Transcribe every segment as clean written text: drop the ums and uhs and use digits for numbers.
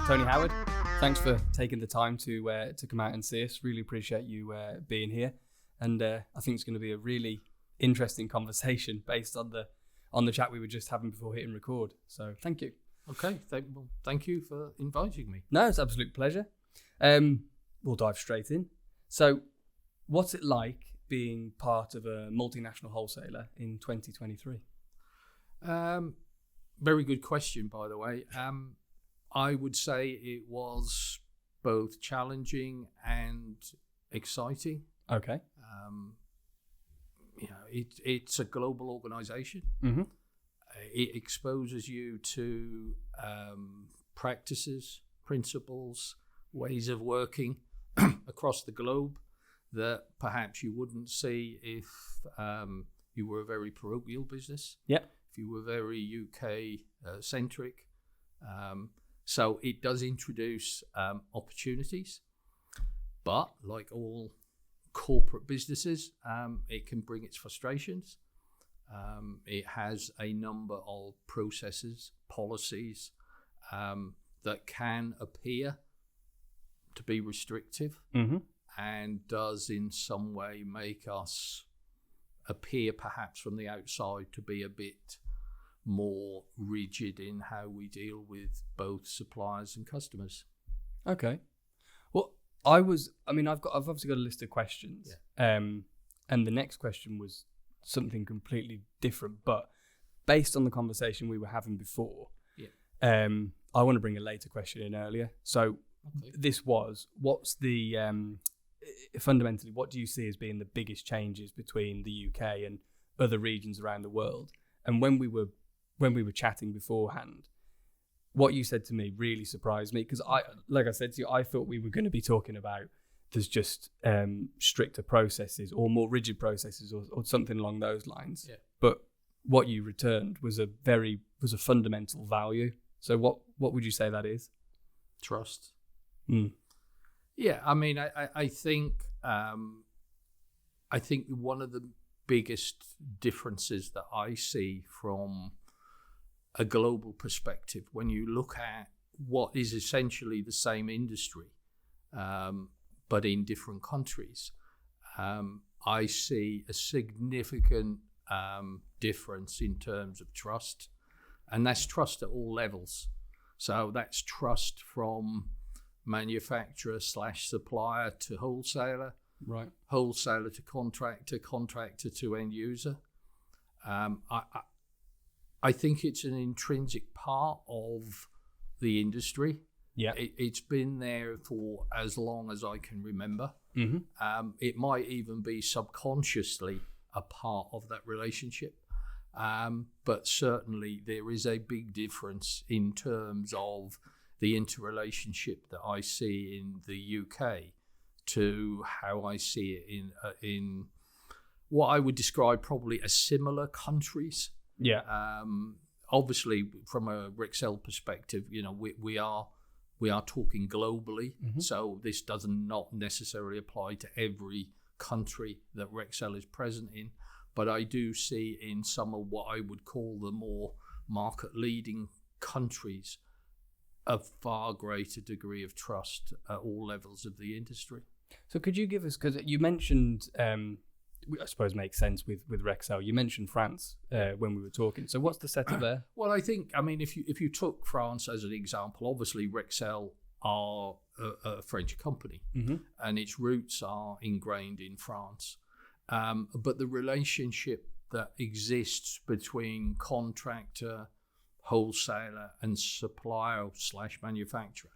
Tony Howard, thanks for taking the time to come out and see us. Really appreciate you being here, and I think it's going to be a really interesting conversation based on the chat we were just having before hitting record. So thank you. Okay, thank you for inviting me. No, it's an absolute pleasure. We'll dive straight in. So, what's it like being part of a multinational wholesaler in 2023? Very good question, by the way. I would say it was both challenging and exciting. Okay. It's a global organization. Mm-hmm. It exposes you to practices, principles, ways of working across the globe that perhaps you wouldn't see if you were a very parochial business. Yeah. If you were very UK centric. So it does introduce opportunities, but like all corporate businesses, it can bring its frustrations. It has a number of processes, policies that can appear to be restrictive, mm-hmm. and does in some way make us appear perhaps from the outside to be a bit more rigid in how we deal with both suppliers and customers. Okay. Well, I've obviously got a list of questions. Yeah. And the next question was something completely different, but based on the conversation we were having before, I want to bring a later question in earlier. So this was, what's the fundamentally, what do you see as being the biggest changes between the UK and other regions around the world? And when we were chatting beforehand, what you said to me really surprised me, because like I said to you, I thought we were going to be talking about there's just stricter processes or more rigid processes or something along those lines. Yeah. But what you returned was a fundamental value. So what would you say that is? Trust. Mm. Yeah, I mean, I think one of the biggest differences that I see from a global perspective, when you look at what is essentially the same industry, but in different countries, I see a significant difference in terms of trust, and that's trust at all levels. So that's trust from manufacturer / supplier to wholesaler, right? Wholesaler to contractor, contractor to end user. I think it's an intrinsic part of the industry. Yeah, it's been there for as long as I can remember. Mm-hmm. It might even be subconsciously a part of that relationship. But certainly there is a big difference in terms of the interrelationship that I see in the UK to how I see it in what I would describe probably as similar countries. Yeah. Obviously, from a Rexel perspective, we are talking globally, mm-hmm. So this does not necessarily apply to every country that Rexel is present in. But I do see in some of what I would call the more market-leading countries a far greater degree of trust at all levels of the industry. So could you give us, because you mentioned, I suppose makes sense with Rexel, you mentioned France when we were talking. So what's the setup there? Well, I think, if you took France as an example, obviously Rexel are a French company, mm-hmm. and its roots are ingrained in France. But the relationship that exists between contractor, wholesaler and supplier / manufacturer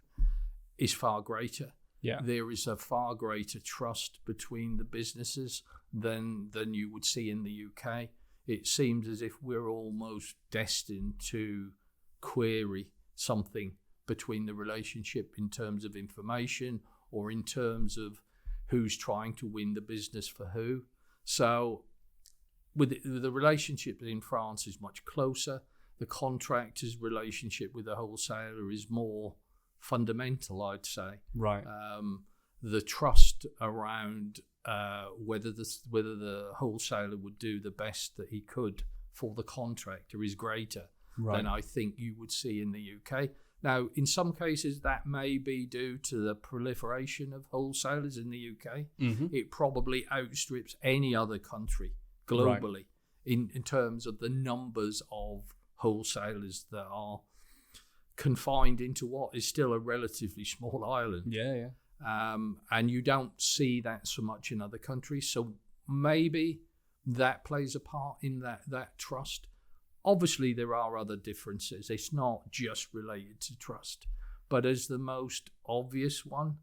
is far greater. Yeah. There is a far greater trust between the businesses than you would see in the UK. It seems as if we're almost destined to query something between the relationship in terms of information or in terms of who's trying to win the business for who. So with the relationship in France is much closer. The contractor's relationship with the wholesaler is more fundamental, I'd say. Right. The trust around whether the wholesaler would do the best that he could for the contractor is greater than I think you would see in the UK. Now, in some cases, that may be due to the proliferation of wholesalers in the UK. Mm-hmm. It probably outstrips any other country globally in terms of the numbers of wholesalers that are confined into what is still a relatively small island. Yeah. And you don't see that so much in other countries. So maybe that plays a part in that trust. Obviously, there are other differences. It's not just related to trust. But as the most obvious one,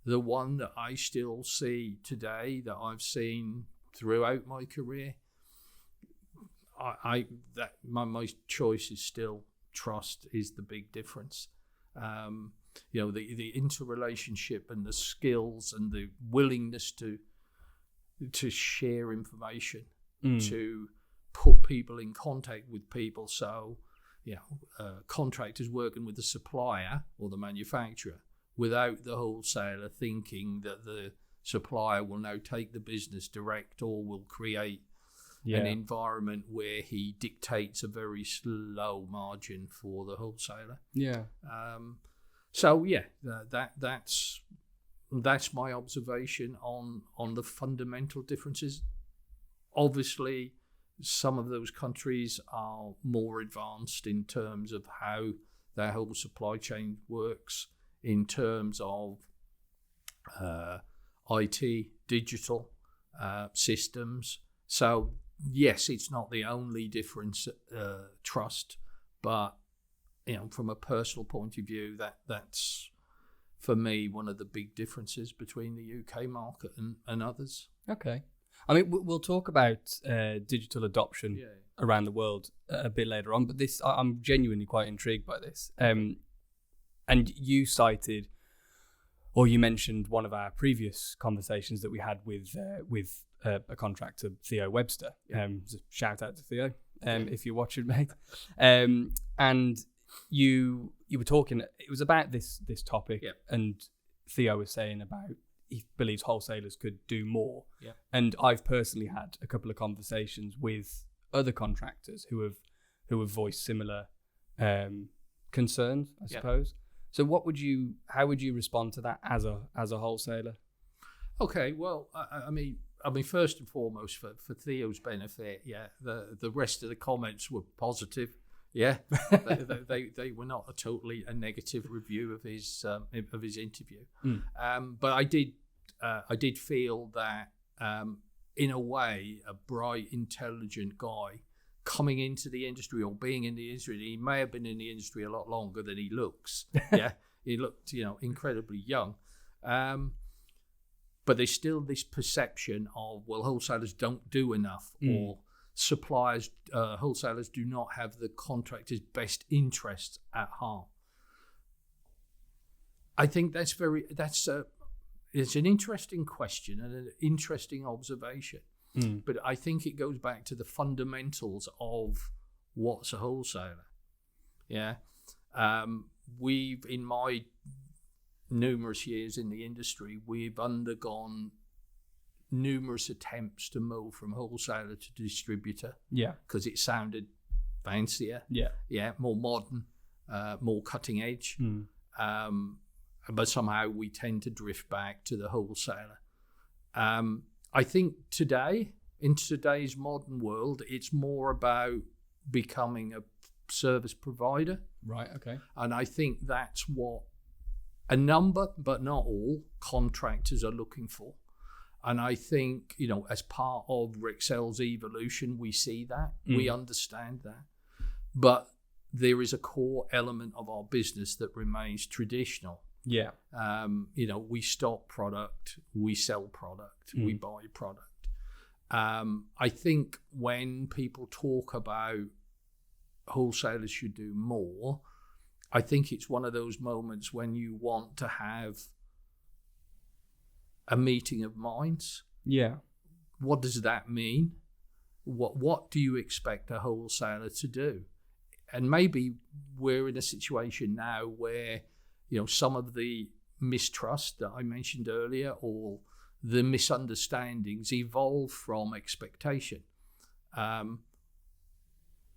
the one that I still see today, that I've seen throughout my career, my choice is still trust is the big difference. The interrelationship and the skills and the willingness to share information, to put people in contact with people. So, contractors working with the supplier or the manufacturer without the wholesaler thinking that the supplier will now take the business direct or will create an environment where he dictates a very slow margin for the wholesaler. Yeah. That's my observation on the fundamental differences. Obviously, some of those countries are more advanced in terms of how their whole supply chain works, in terms of IT, digital systems. So, yes, it's not the only difference, trust, but from a personal point of view, that's for me one of the big differences between the UK market and others. Okay. I mean, we'll talk about digital adoption around the world a bit later on, but I'm genuinely quite intrigued by this. And you cited, or you mentioned one of our previous conversations that we had with a contractor, Theo Webster. So shout out to Theo if you're watching, mate. And you were talking. It was about this topic, and Theo was saying about he believes wholesalers could do more. Yeah. And I've personally had a couple of conversations with other contractors who have voiced similar concerns, I suppose. So how would you respond to that as a wholesaler? Okay, well, I mean, first and foremost, for Theo's benefit, the rest of the comments were positive. Yeah, they were not a negative review of his interview. But I did feel that in a way, a bright, intelligent guy coming into the industry or being in the industry, he may have been in the industry a lot longer than he looks. He looked incredibly young. But there's still this perception of, well, wholesalers don't do enough, or suppliers, wholesalers do not have the contractor's best interests at heart. I think it's an interesting question and an interesting observation. But I think it goes back to the fundamentals of what's a wholesaler. Yeah. We've, in my numerous years in the industry, we've undergone numerous attempts to move from wholesaler to distributor. Yeah. Because it sounded fancier. Yeah. Yeah. More modern, more cutting edge. But somehow we tend to drift back to the wholesaler. I think in today's modern world, it's more about becoming a service provider. Right, okay. And I think that's what a number, but not all, contractors are looking for. And I think, as part of Rexel's evolution, we see that, we understand that. But there is a core element of our business that remains traditional. Yeah. We stock product, we sell product, we buy product. I think when people talk about wholesalers should do more, I think it's one of those moments when you want to have a meeting of minds. Yeah. What does that mean? What do you expect a wholesaler to do? And maybe we're in a situation now where, some of the mistrust that I mentioned earlier or the misunderstandings evolve from expectation.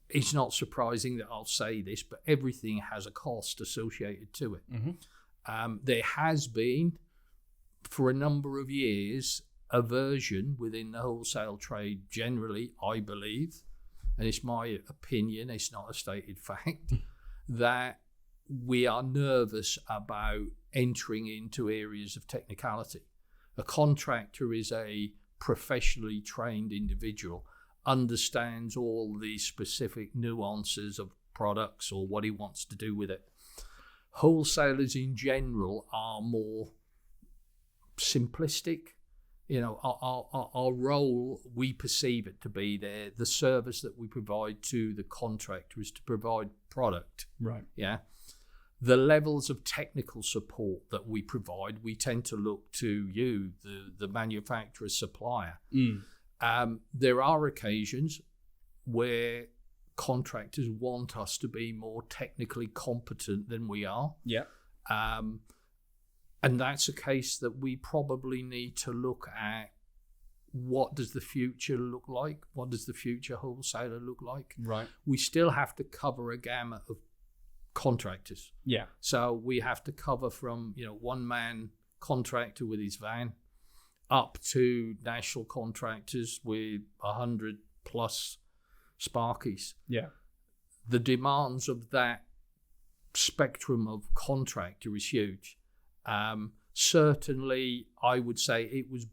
it's not surprising that I'll say this, but everything has a cost associated to it. There has been, for a number of years, aversion within the wholesale trade generally, I believe, and it's my opinion, it's not a stated fact, that we are nervous about entering into areas of technicality. A contractor is a professionally trained individual, understands all the specific nuances of products or what he wants to do with it. Wholesalers in general are more simplistic. You know, our role, we perceive it to be there. The service that we provide to the contractor is to provide product. Right. Yeah. The levels of technical support that we provide, we tend to look to you, the manufacturer supplier. There are occasions where contractors want us to be more technically competent than we are. Yeah. And that's a case that we probably need to look at. What does the future look like? What does the future wholesaler look like? Right. We still have to cover a gamut of contractors. Yeah. So we have to cover from, one-man contractor with his van up to national contractors with 100 plus Sparkies. Yeah. The demands of that spectrum of contractor is huge. Certainly, I would say it would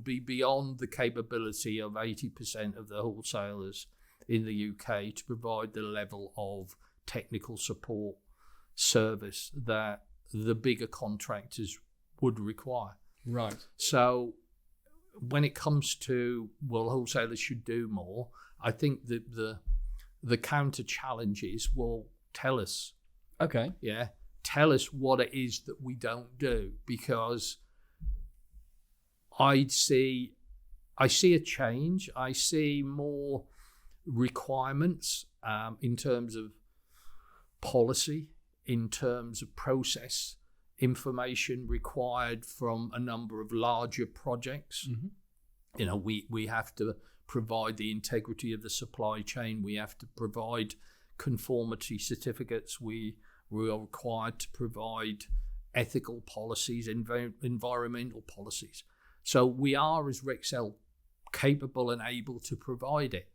be beyond the capability of 80% of the wholesalers in the UK to provide the level of technical support service that the bigger contractors would require. Right. So when it comes to, wholesalers should do more, I think that the counter challenge is, tell us. Okay. Yeah. Tell us what it is that we don't do, because I see a change. I see more requirements in terms of policy, in terms of process, information required from a number of larger projects. We have to provide the integrity of the supply chain. We have to provide conformity certificates. We are required to provide ethical policies, environmental policies. So we are, as Rexel, capable and able to provide it,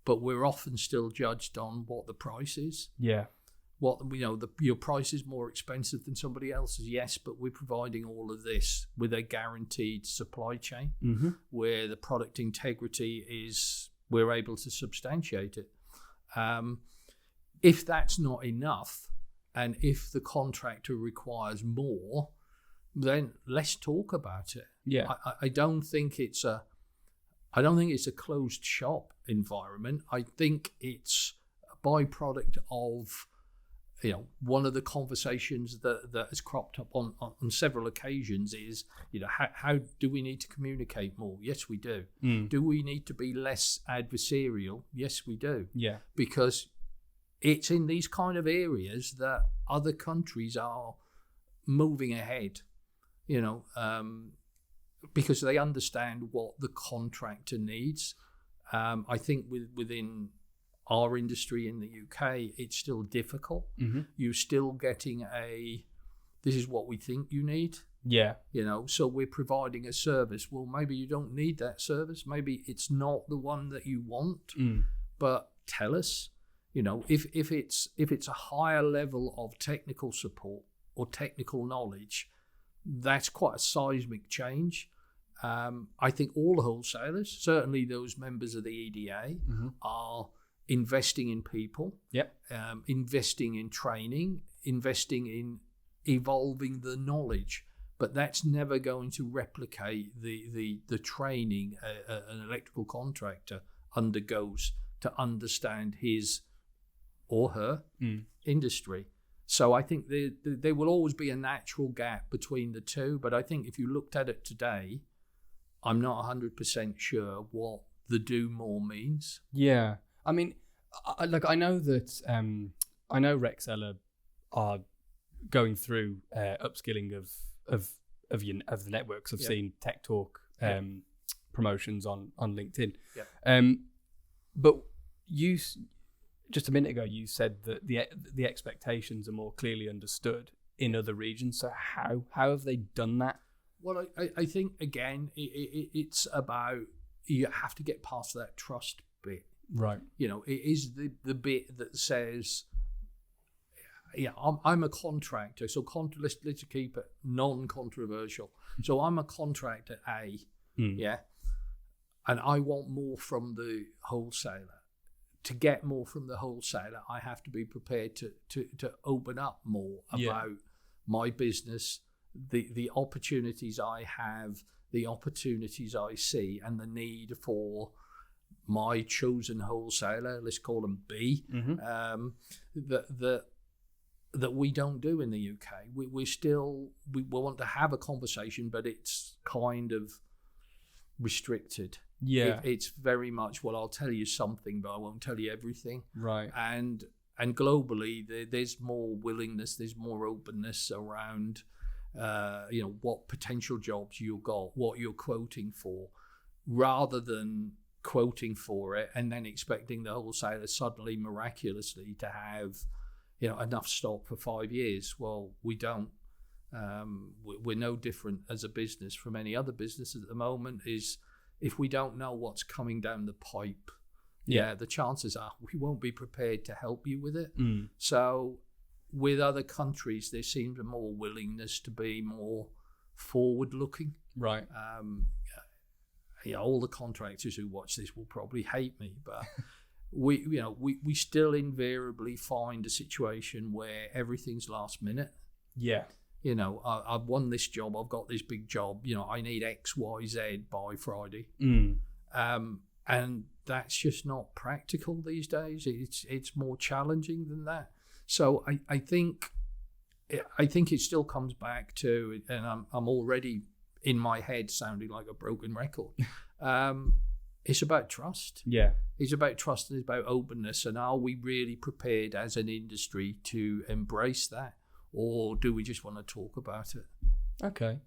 but we're often still judged on what the price is. Yeah. Your price is more expensive than somebody else's. Yes, but we're providing all of this with a guaranteed supply chain where the product integrity is, we're able to substantiate it. If that's not enough, and if the contractor requires more, then let's talk about it. Yeah. I don't think it's a closed shop environment. I think it's a byproduct of one of the conversations that has cropped up on several occasions is, how do we need to communicate more? Yes, we do. Do we need to be less adversarial? Yes, we do. Yeah. Because it's in these kind of areas that other countries are moving ahead, because they understand what the contractor needs. I think within our industry in the UK, it's still difficult. You're still getting this is what we think you need. Yeah. So we're providing a service. Well, maybe you don't need that service. Maybe it's not the one that you want, but tell us. If it's a higher level of technical support or technical knowledge, that's quite a seismic change. I think all wholesalers, certainly those members of the EDA, are investing in people, investing in training, investing in evolving the knowledge. But that's never going to replicate the training an electrical contractor undergoes to understand his or her industry. So I think there will always be a natural gap between the two. But I think if you looked at it today, I'm not 100% sure what the do more means. Yeah. I mean, I know that I know Rexel are going through upskilling of the networks. I've seen Tech Talk promotions on LinkedIn. Yeah. But just a minute ago, you said that the expectations are more clearly understood in other regions. So how have they done that? Well, I think, again, it's about, you have to get past that trust bit. Right. You know, it is the bit that says, yeah, I'm a contractor, so let's keep it non-controversial. So I'm a contractor A, yeah, and I want more from the wholesaler. To get more from the wholesaler, I have to be prepared to open up more about my business, the opportunities I have, the opportunities I see, and the need for my chosen wholesaler, let's call them B, that we don't do in the UK. We want to have a conversation, but it's kind of restricted. Yeah, it's very much, well, I'll tell you something, but I won't tell you everything. Right. And globally, there's more willingness, there's more openness around, what potential jobs you've got, what you're quoting for, rather than quoting for it and then expecting the wholesaler suddenly miraculously to have, enough stock for 5 years. Well, we don't. We're no different as a business from any other business at the moment. Is if we don't know what's coming down the pipe, the chances are we won't be prepared to help you with it. So with other countries, there seems a more willingness to be more forward-looking. Right. All the contractors who watch this will probably hate me, but we still invariably find a situation where everything's last minute. Yeah. I've won this job, I've got this big job, I need X, Y, Z by Friday. And that's just not practical these days. It's more challenging than that. So I think it still comes back to, and I'm already in my head sounding like a broken record. It's about trust. Yeah. It's about trust and it's about openness. And are we really prepared as an industry to embrace that? Or do we just want to talk about it? Okay.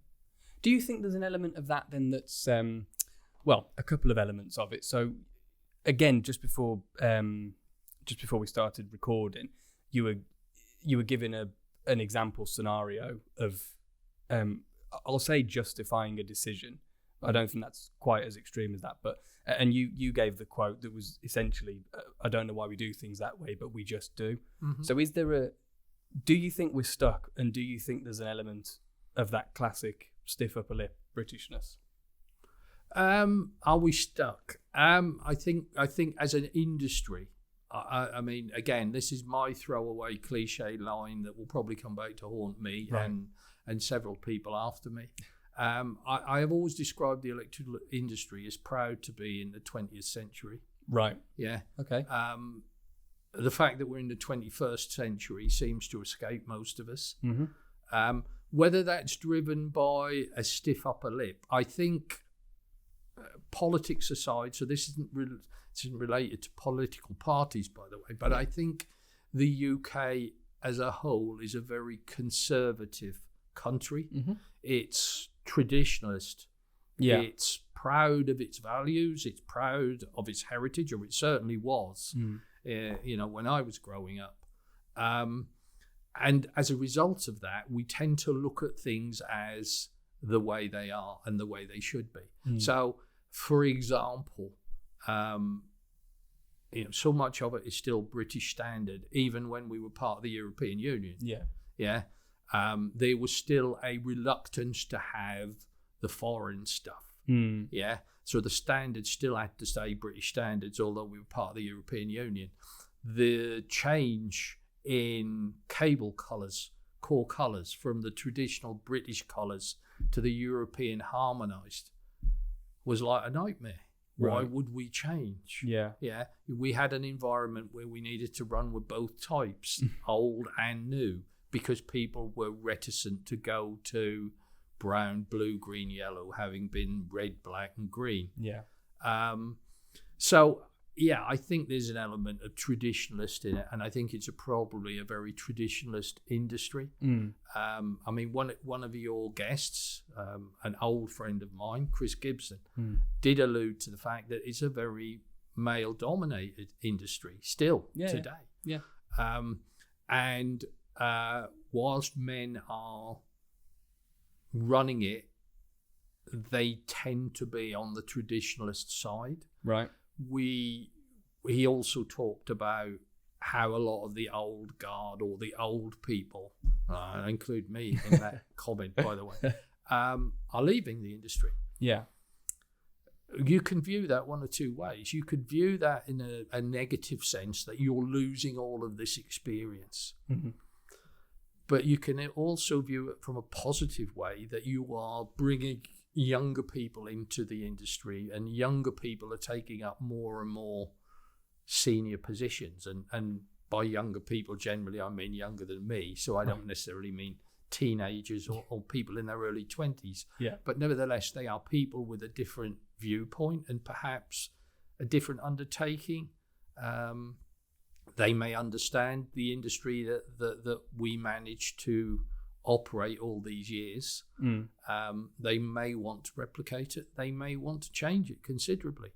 Do you think there's an element of that then that's, a couple of elements of it. So again, just before we started recording, you were given an example scenario of, I'll say justifying a decision. I don't think that's quite as extreme as that, but and you gave the quote that was essentially, I don't know why we do things that way, but we just do. Mm-hmm. So do you think we're stuck, and do you think there's an element of that classic stiff upper lip Britishness? Are we stuck? I think as an industry, I mean, again, this is my throwaway cliche line that will probably come back to haunt me, right, and several people after me. I have always described the electrical industry as proud to be in the 20th century. Right. Yeah. Okay. The fact that we're in the 21st century seems to escape most of us. Mm-hmm. Whether that's driven by a stiff upper lip, I think, politics aside, so this isn't related to political parties, by the way, but I think the UK as a whole is a very conservative country. Mm-hmm. It's traditionalist. Yeah. It's proud of its values. It's proud of its heritage, or it certainly was. When I was growing up. And as a result of that, we tend to look at things as the way they are and the way they should be. So, for example, so much of it is still British standard, even when we were part of the European Union. Yeah. Yeah. There was still a reluctance to have the foreign stuff. Yeah. So the standards still had to stay British standards, although we were part of the European Union. The change in cable colours, core colours, from the traditional British colours to the European harmonised was like a nightmare. Right. Why would we change? Yeah. Yeah. We had an environment where we needed to run with both types, old and new, because people were reticent to go to brown, blue, green, yellow, having been red, black, and green. Yeah. So, yeah, I think there's an element of traditionalist in it, and I think it's probably a very traditionalist industry. I mean, one of your guests, an old friend of mine, Chris Gibson, did allude to the fact that it's a very male-dominated industry still today. Yeah. And whilst men are running it, they tend to be on the traditionalist side. Right. He also talked about how a lot of the old guard or the old people, include me in that comment, by the way, are leaving the industry. Yeah. You can view that one or two ways. You could view that in a negative sense, that you're losing all of this experience. Mm-hmm. But you can also view it from a positive way, that you are bringing younger people into the industry, and younger people are taking up more and more senior positions. And by younger people, generally, I mean younger than me. So I don't necessarily mean teenagers or people in their early 20s. Yeah. But nevertheless, they are people with a different viewpoint and perhaps a different undertaking. They may understand the industry that we managed to operate all these years. They may want to replicate it. They may want to change it considerably.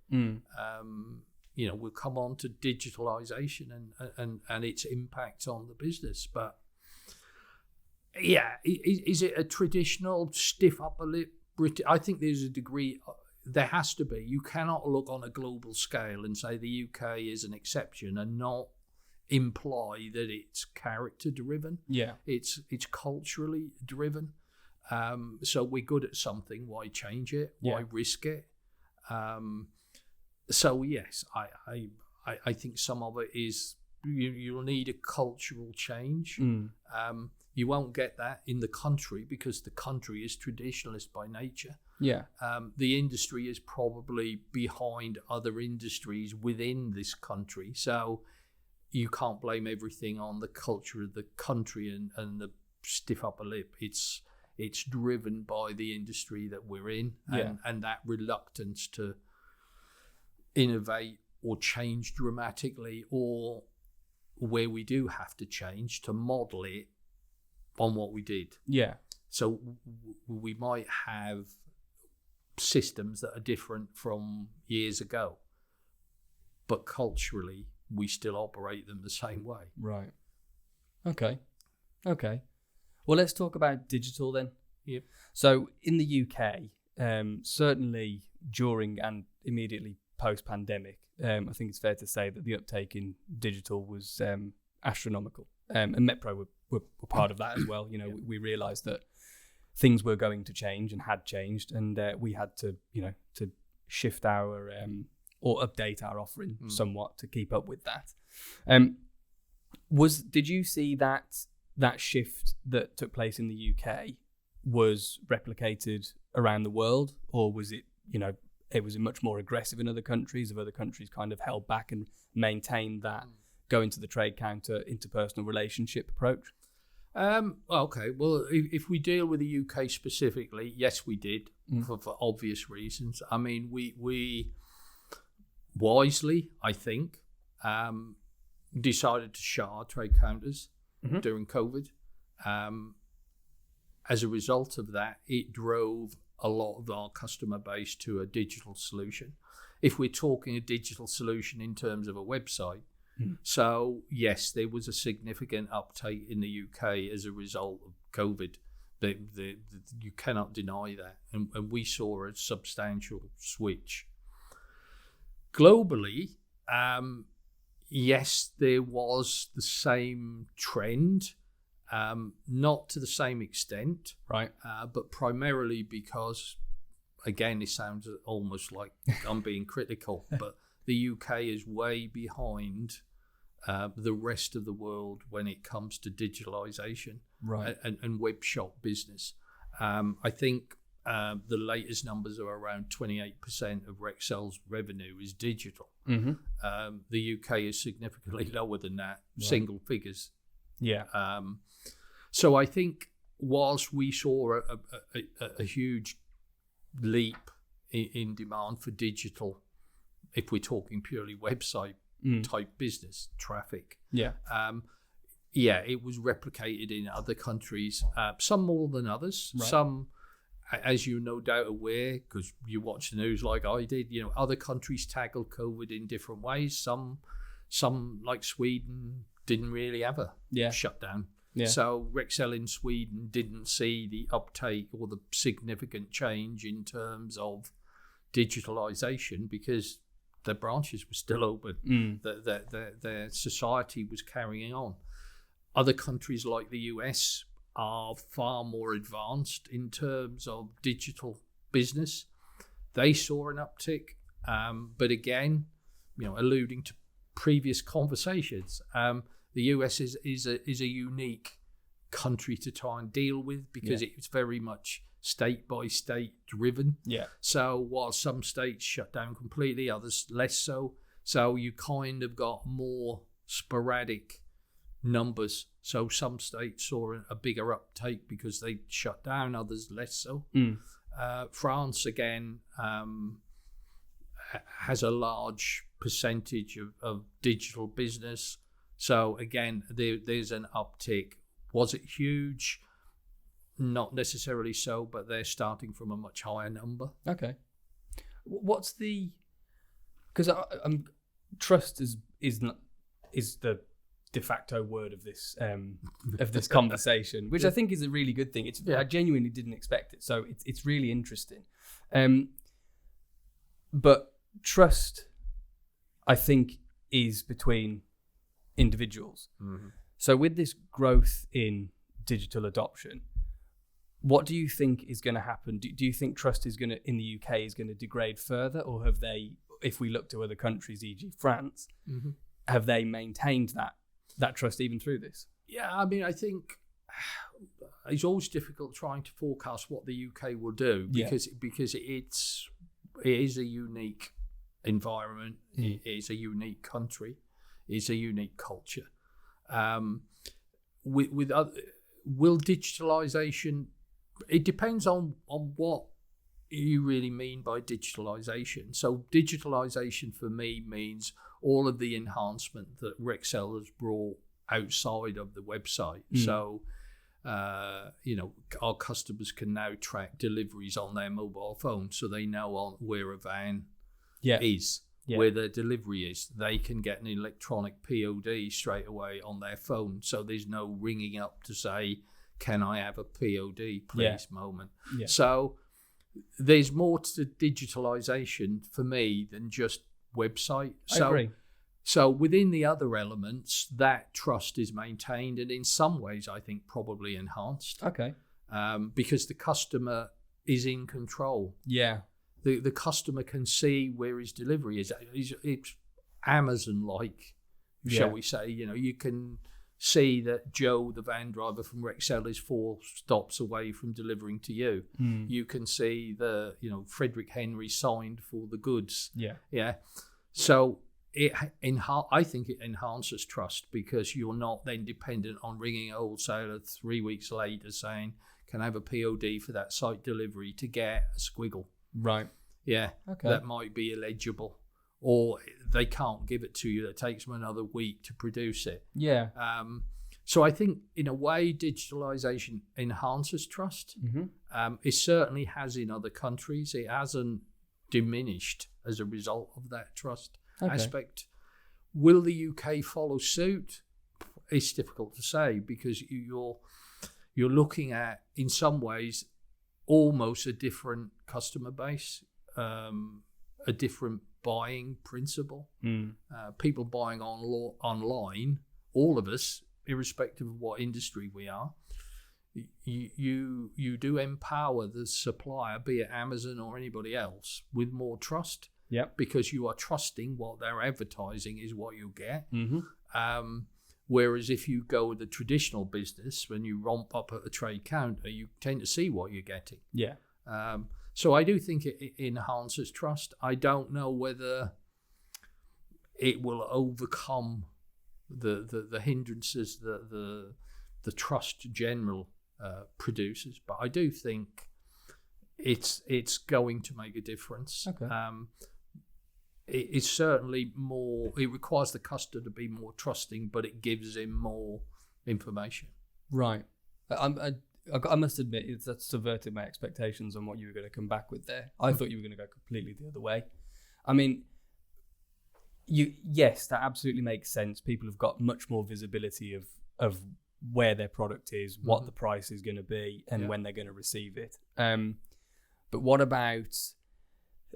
We'll come on to digitalization and its impact on the business. But yeah, is it a traditional stiff upper lip British? I think there's a degree. There has to be. You cannot look on a global scale and say the UK is an exception and not imply that it's character driven. Yeah, it's culturally driven. So we're good at something. Why change it? Why risk it? So yes, I think some of it is you'll need a cultural change. You won't get that in the country because the country is traditionalist by nature. Yeah. The industry is probably behind other industries within this country. So you can't blame everything on the culture of the country and the stiff upper lip. It's driven by the industry that we're in and that reluctance to innovate or change dramatically, or where we do have to change, to model it on what we did. Yeah. So we might have systems that are different from years ago, but culturally we still operate them the same way. Right. Okay. Well, let's talk about digital then. Yep. So in the UK, certainly during and immediately post-pandemic, I think it's fair to say that the uptake in digital was astronomical. And Metpro were part of that as well. We realised that things were going to change and had changed, and we had to shift our or update our offering somewhat to keep up with that. Did you see that shift that took place in the UK was replicated around the world, or was it it was much more aggressive in other countries? Have other countries kind of held back and maintained that going to the trade counter interpersonal relationship approach? Okay, well, if we deal with the UK specifically, yes, we did for obvious reasons. I mean, we wisely, I think, decided to shut our trade counters during COVID. As a result of that, it drove a lot of our customer base to a digital solution. If we're talking a digital solution in terms of a website, so yes, there was a significant uptake in the UK as a result of COVID. You cannot deny that, and we saw a substantial switch. Globally, yes, there was the same trend, not to the same extent, right? But primarily because, again, it sounds almost like I'm being critical, but the UK is way behind the rest of the world when it comes to digitalization, right? And web shop business. I think the latest numbers are around 28% of Rexel's revenue is digital. The UK is significantly lower than that, right. Single figures. Yeah. So I think whilst we saw a huge leap in demand for digital, if we're talking purely website type business traffic, it was replicated in other countries, some more than others. Right. Some as you're no doubt aware, because you watch the news like I did, other countries tackled COVID in different ways. Some like Sweden didn't really have a shutdown. Yeah. So Rexel in Sweden didn't see the uptake or the significant change in terms of digitalization because their branches were still open. Their society was carrying on. Other countries like the US are far more advanced in terms of digital business. They saw an uptick, but again, alluding to previous conversations, the US is a unique country to try and deal with because it's very much state by state driven. Yeah. So while some states shut down completely, others less so. So you kind of got more sporadic numbers. So some states saw a bigger uptake because they shut down, others less so. France again has a large percentage of digital business. So again, there's an uptick. Was it huge? Not necessarily so, but they're starting from a much higher number. Okay. What's because trust is the de facto word of this conversation, which I think is a really good thing. I genuinely didn't expect it, so it's really interesting. But trust, I think, is between individuals. Mm-hmm. So with this growth in digital adoption, what do you think is going to happen? Do you think trust in the UK is going to degrade further, or have they, if we look to other countries, e.g. France, have they maintained that trust even through this? Yeah, I mean, I think it's always difficult trying to forecast what the UK will do because it is a unique environment, it is a unique country, it's a unique culture. Will digitalization? It depends on what you really mean by digitalization. So digitalization for me means all of the enhancement that Rexel has brought outside of the website. So, our customers can now track deliveries on their mobile phone, so they know where a van is, where their delivery is. They can get an electronic POD straight away on their phone, so there's no ringing up to say, "Can I have a POD, please?" moment. Yeah. So there's more to digitalization for me than just website. I agree. So within the other elements, that trust is maintained and in some ways, I think, probably enhanced. Okay. Because the customer is in control. Yeah. The customer can see where his delivery is. It's Amazon-like, shall we say. You can see that Joe, the van driver from Rexel, is 4 stops away from delivering to you. You can see Frederick Henry signed for the goods. Yeah. Yeah. So I think it enhances trust because you're not then dependent on ringing a wholesaler 3 weeks later saying, "Can I have a POD for that site delivery?" to get a squiggle. Right. Yeah. Okay. That might be illegible. Or they can't give it to you. It takes them another week to produce it. Yeah. So I think, in a way, digitalization enhances trust. It certainly has in other countries. It hasn't diminished as a result of that trust aspect. Will the UK follow suit? It's difficult to say because you're looking at, in some ways, almost a different customer base, a different buying principle. People buying online, all of us, irrespective of what industry we are, you do empower the supplier, be it Amazon or anybody else, with more trust. Yep. Because you are trusting what they're advertising is what you'll get. Whereas if you go with the traditional business, when you romp up at the trade counter, you tend to see what you're getting. Yeah. So I do think it enhances trust. I don't know whether it will overcome the hindrances that the trust general produces, but I do think it's going to make a difference. Okay. It's certainly more. It requires the customer to be more trusting, but it gives him more information. Right. I must admit, that's subverted my expectations on what you were going to come back with there. I thought you were going to go completely the other way. I mean, yes, that absolutely makes sense. People have got much more visibility of where their product is, what the price is going to be, and when they're going to receive it. But what about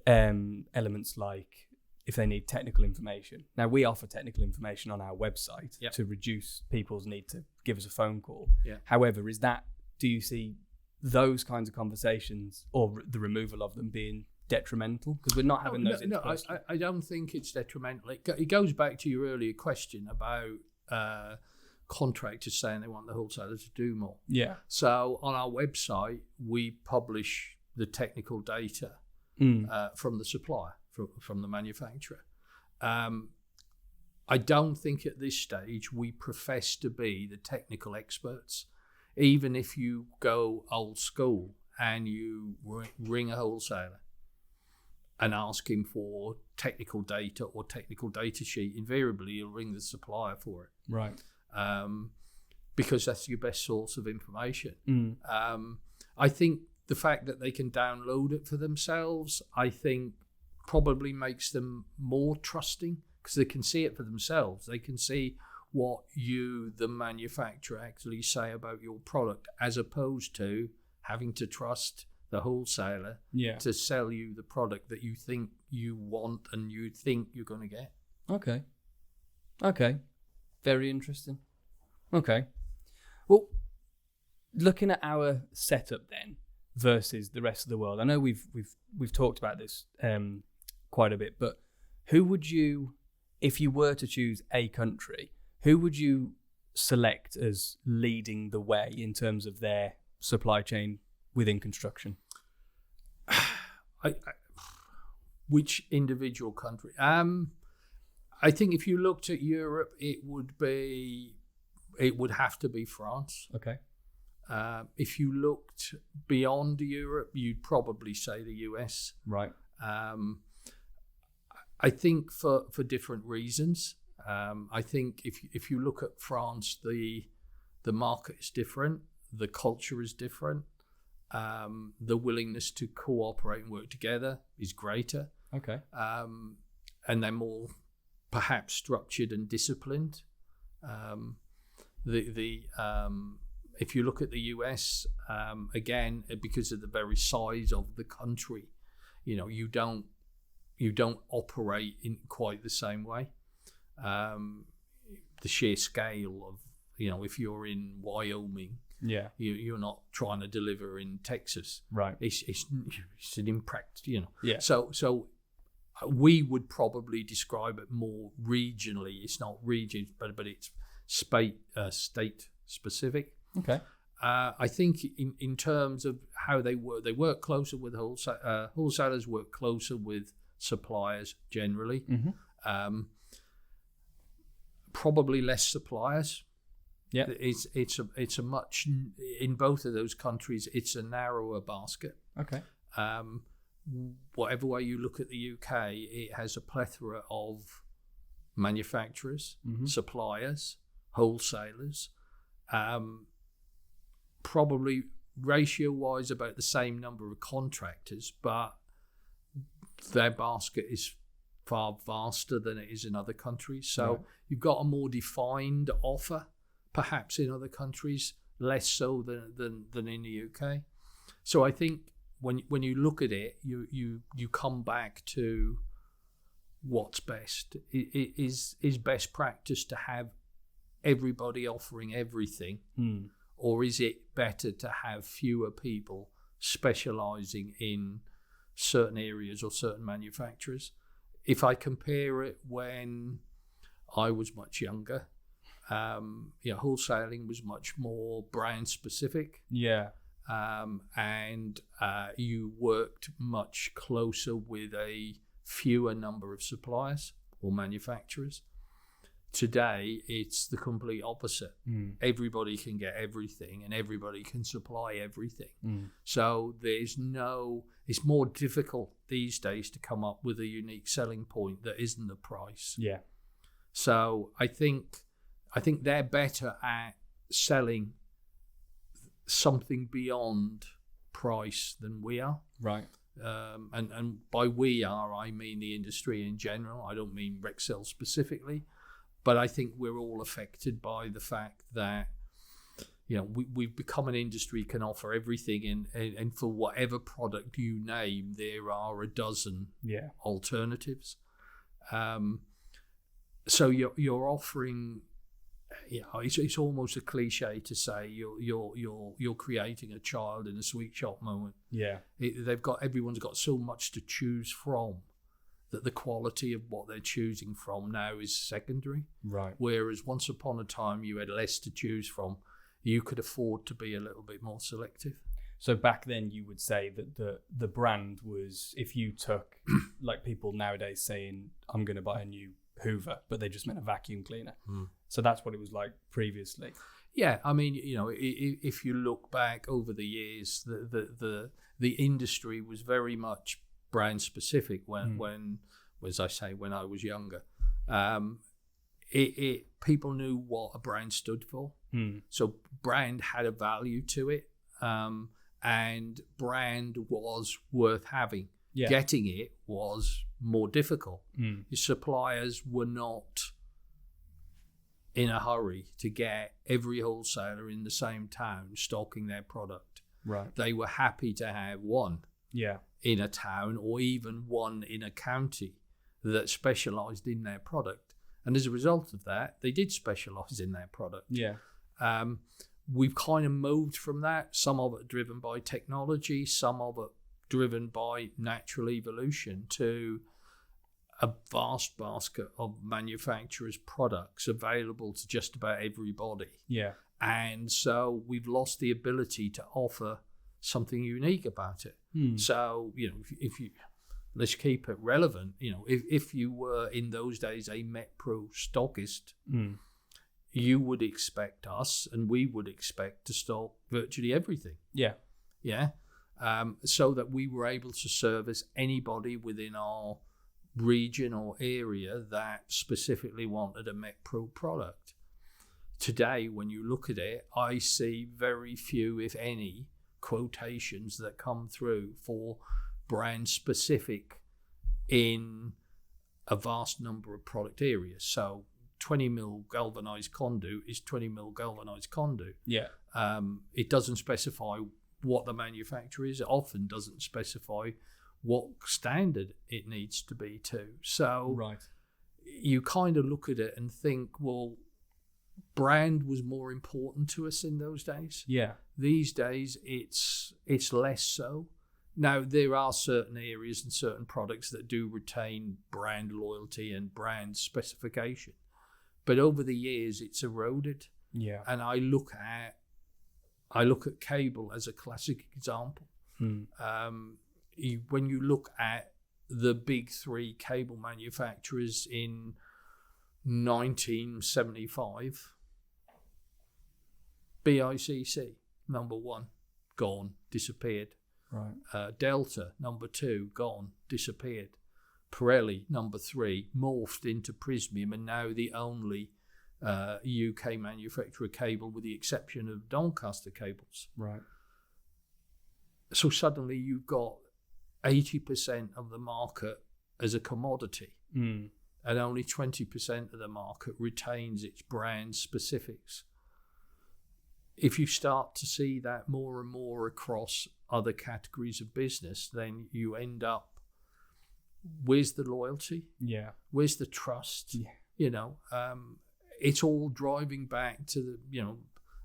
elements like if they need technical information? Now, we offer technical information on our website to reduce people's need to give us a phone call. However, do you see those kinds of conversations or the removal of them being detrimental? Because we're not having those. No, I don't think it's detrimental. It goes back to your earlier question about contractors saying they want the wholesaler to do more. Yeah. So on our website, we publish the technical data from the supplier, from the manufacturer. I don't think at this stage we profess to be the technical experts. Even if you go old school and you ring a wholesaler and ask him for technical data or technical data sheet, invariably you'll ring the supplier for it. Right. Because that's your best source of information. I think the fact that they can download it for themselves, I think probably makes them more trusting because they can see it for themselves. They can see what you, the manufacturer, actually say about your product, as opposed to having to trust the wholesaler to sell you the product that you think you want and you think you're going to get. Okay. Very interesting. Okay. Well, looking at our setup then versus the rest of the world, I know we've talked about this quite a bit, but who would you, if you were to choose a country, who would you select as leading the way in terms of their supply chain within construction? Which individual country? I think if you looked at Europe, it would have to be France. Okay. If you looked beyond Europe, you'd probably say the US. Right. I think for different reasons. I think if you look at France, the market is different, the culture is different, the willingness to cooperate and work together is greater. Okay. And they're more perhaps structured and disciplined. If you look at the US, again, because of the very size of the country, you don't operate in quite the same way. The sheer scale of, if you're in Wyoming, you're not trying to deliver in Texas. Right. It's an impact, Yeah. So we would probably describe it more regionally. It's not region, but it's state specific. Okay. I think in terms of how they work closer with wholesalers, work closer with suppliers generally. Mm-hmm. Probably less suppliers. Yeah. It's a much, in both of those countries, it's a narrower basket. Okay. Whatever way you look at the UK, it has a plethora of manufacturers, suppliers, wholesalers. Probably ratio-wise about the same number of contractors, but their basket is far vaster than it is in other countries. So you've got a more defined offer, perhaps in other countries, less so than in the UK. So I think when you look at it, you come back to what's best. It is best practice to have everybody offering everything, or is it better to have fewer people specialising in certain areas or certain manufacturers? If I compare it when I was much younger, wholesaling was much more brand specific. Yeah. And you worked much closer with a fewer number of suppliers or manufacturers. Today, it's the complete opposite. Everybody can get everything and everybody can supply everything. So it's more difficult these days to come up with a unique selling point that isn't the price. Yeah. So I think they're better at selling something beyond price than we are. Right. And by we are, I mean the industry in general. I don't mean Rexel specifically, but I think we're all affected by the fact that, you know, we've become an industry can offer everything, and for whatever product you name, there are a dozen alternatives. So you're offering, you know, it's almost a cliche to say you're creating a child in a sweet shop moment. Yeah, everyone's got so much to choose from that the quality of what they're choosing from now is secondary. Right. Whereas once upon a time you had less to choose from, you could afford to be a little bit more selective. So back then you would say that the brand was, if you took like people nowadays saying, I'm going to buy a new Hoover, but they just meant a vacuum cleaner. So that's what it was like previously. Yeah, I mean, you know, if you look back over the years, the industry was very much brand specific when as I say, when I was younger. People knew what a brand stood for. So brand had a value to it, and brand was worth having. Yeah. Getting it was more difficult. Your suppliers were not in a hurry to get every wholesaler in the same town stocking their product. Right. They were happy to have one in a town, or even one in a county that specialised in their product. And as a result of that, they did specialise in their product. Yeah. We've kind of moved from that, some of it driven by technology, some of it driven by natural evolution, to a vast basket of manufacturers' products available to just about everybody. Yeah. And so we've lost the ability to offer something unique about it. So, you know, if you let's keep it relevant. You know, if you were in those days a Metpro stockist, you would expect us, and we would expect to stock virtually everything. Yeah. Yeah. So that we were able to service anybody within our region or area that specifically wanted a Metpro product. Today, when you look at it, I see very few, if any, quotations that come through for brand specific in a vast number of product areas. So 20 mil galvanized conduit is 20 mil galvanized conduit. Yeah. It doesn't specify what the manufacturer is. It often doesn't specify what standard it needs to be to. So right. You kind of look at it and think, well, brand was more important to us in those days. Yeah. These days, it's less so. Now, there are certain areas and certain products that do retain brand loyalty and brand specification. But over the years, it's eroded. Yeah. And I look at cable as a classic example. When you look at the big three cable manufacturers in 1975, BICC, number one, gone, disappeared. Right. Delta, number two, gone, disappeared. Pirelli, number three, morphed into Prismium, and now the only UK manufacturer cable with the exception of Doncaster cables. Right. So suddenly you've got 80% of the market as a commodity, and only 20% of the market retains its brand specifics. If you start to see that more and more across other categories of business, then you end up, where's the loyalty? Yeah. Where's the trust? Yeah. You know, it's all driving back to the, you know,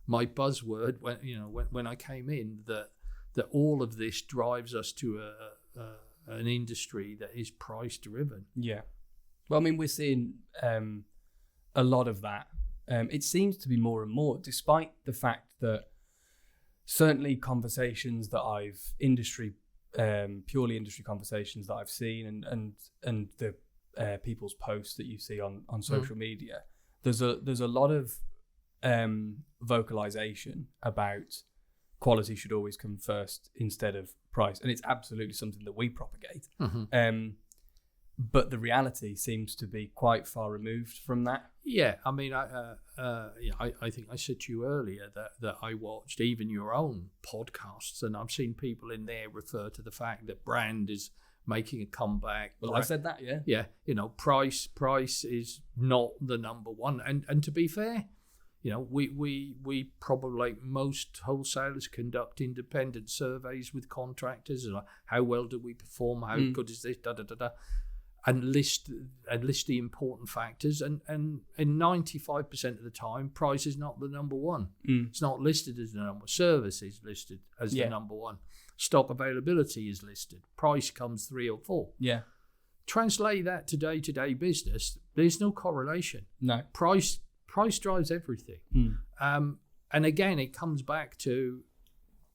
my buzzword when I came in, that all of this drives us to an industry that is price driven. Yeah. Well, I mean, we're seeing a lot of that. It seems to be more and more, despite the fact that certainly conversations that purely industry conversations that I've seen, and the people's posts that you see on social media, there's a lot of vocalization about quality should always come first instead of price, and it's absolutely something that we propagate. but the reality seems to be quite far removed from that. Yeah, I mean, I think I said to you earlier that I watched even your own podcasts, and I've seen people in there refer to the fact that brand is making a comeback. Well, I've said that, yeah. Yeah, price is not the number one. And to be fair, we probably, like most wholesalers, conduct independent surveys with contractors. Like, how well do we perform? How good is this? And list the important factors. And 95% of the time, price is not the number one. It's not listed as the number. Service is listed as the number one. Stock availability is listed. Price comes 3 or 4. Yeah. Translate that to day-to-day business. There's no correlation. No. Price drives everything. And again, it comes back to,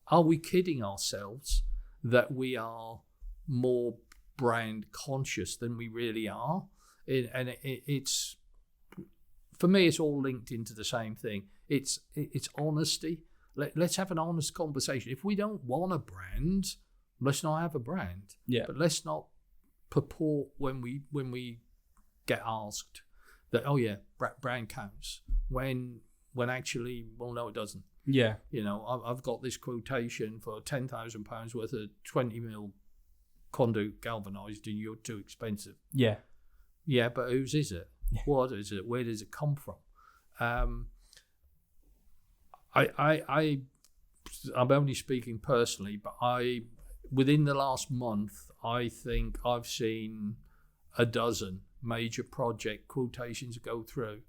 are we kidding ourselves that we are more brand conscious than we really are? It's, for me, it's all linked into the same thing. It's honesty. Let's have an honest conversation. If we don't want a brand, let's not have a brand. Yeah. But let's not purport when we get asked that, oh yeah, brand counts, when actually, well, no, it doesn't. Yeah. I've got this quotation for £10,000 worth of 20 mil conduit galvanised, and you're too expensive. Yeah. Yeah, but whose is it? What is it? Where does it come from? I'm only speaking personally, but within the last month, I think I've seen a dozen major project quotations go through.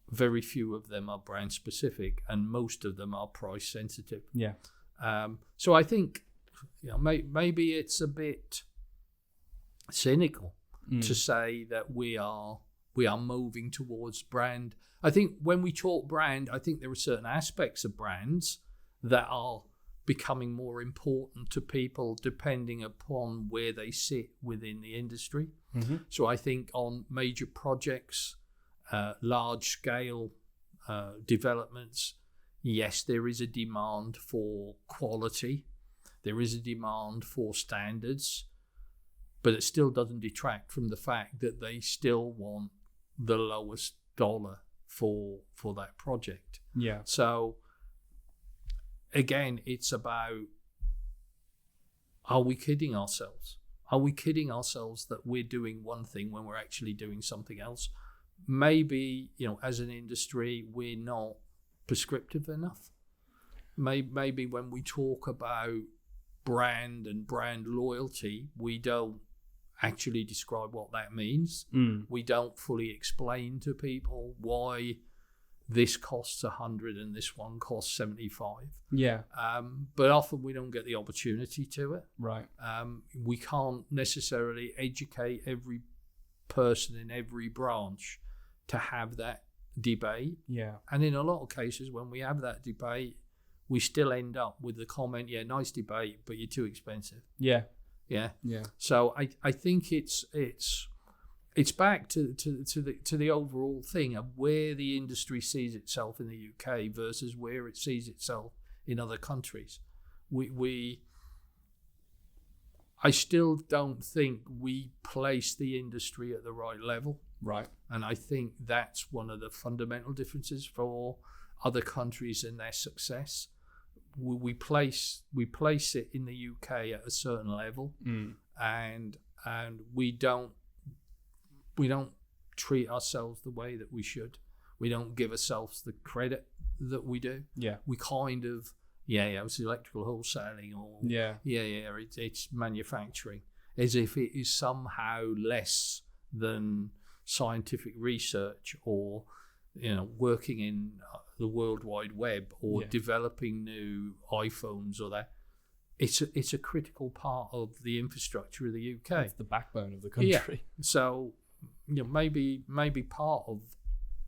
Very few of them are brand specific, and most of them are price sensitive. Yeah. So I think, maybe it's a bit cynical to say that we are moving towards brand. I think when we talk brand, I think there are certain aspects of brands that are becoming more important to people depending upon where they sit within the industry. Mm-hmm. So I think on major projects, large scale developments, yes, there is a demand for quality. There is a demand for standards, but it still doesn't detract from the fact that they still want the lowest dollar for that project. Yeah. So again, it's about, are we kidding ourselves? Are we kidding ourselves that we're doing one thing when we're actually doing something else? Maybe, as an industry, we're not prescriptive enough. Maybe when we talk about brand and brand loyalty, we don't actually describe what that means. We don't fully explain to people why this costs 100 and this one costs 75. Yeah. But often we don't get the opportunity to it. Right. We can't necessarily educate every person in every branch to have that debate. Yeah. And in a lot of cases, when we have that debate, we still end up with the comment, yeah, nice debate, but you're too expensive. Yeah. Yeah. Yeah. So I think it's back to the overall thing of where the industry sees itself in the UK versus where it sees itself in other countries. I still don't think we place the industry at the right level. Right. And I think that's one of the fundamental differences for other countries and their success. We place it in the UK at a certain level, and we don't treat ourselves the way that we should. We don't give ourselves the credit that we do. Yeah. We kind of, it's electrical wholesaling, or it's manufacturing, as if it is somehow less than scientific research, or working in the World Wide Web, or developing new iPhones, or that. It's a critical part of the infrastructure of the UK. It's the backbone of the country. Yeah. So maybe part of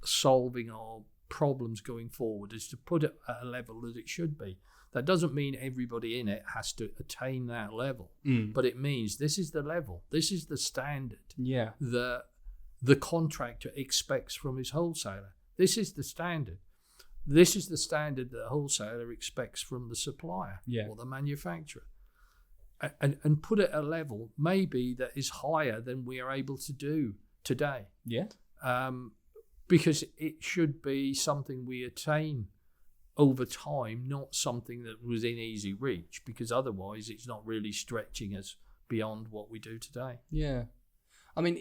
solving our problems going forward is to put it at a level that it should be. That doesn't mean everybody in it has to attain that level, but it means this is the level, this is the standard that the contractor expects from his wholesaler. This is the standard. This is the standard that the wholesaler expects from the supplier or the manufacturer. and put it at a level maybe that is higher than we are able to do today. Yeah. Because it should be something we attain over time, not something that was in easy reach, because otherwise it's not really stretching us beyond what we do today. Yeah. I mean,